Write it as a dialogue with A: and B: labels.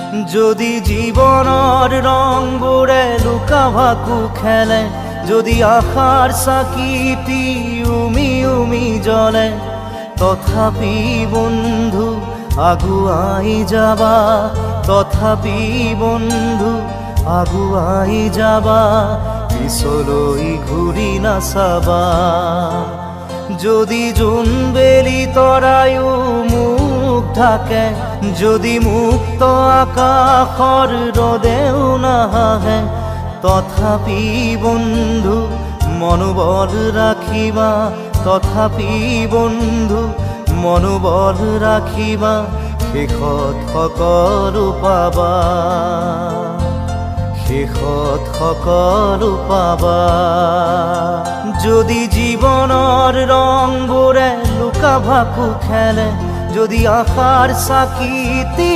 A: যদি জীবনৰ ৰংবোৰে লুকা ভাকু খেলে, যদি আশাৰ চাকিটি উমি উমি জ্বলে, তথাপি বন্ধু আগুৱাই যাবা, তথাপি বন্ধু আগুৱাই যাবা, পিছলৈ ঘূৰি নাচাবা। যদি জোনবেলি তৰায়ো মুখ ঢাকে, যদি মুক্ত আকাশৰ ৰদেও নাহে, তথাপি বন্ধু মনোবল ৰাখিবা, তথাপি বন্ধু মনোবল ৰাখিবা, শেষত সকলো পাবা, শেষত সকলো পাবা। যদি জীৱনৰ ৰংবোৰে লুকা ভাকু খেলে, যদি আশাৰ চাকিটি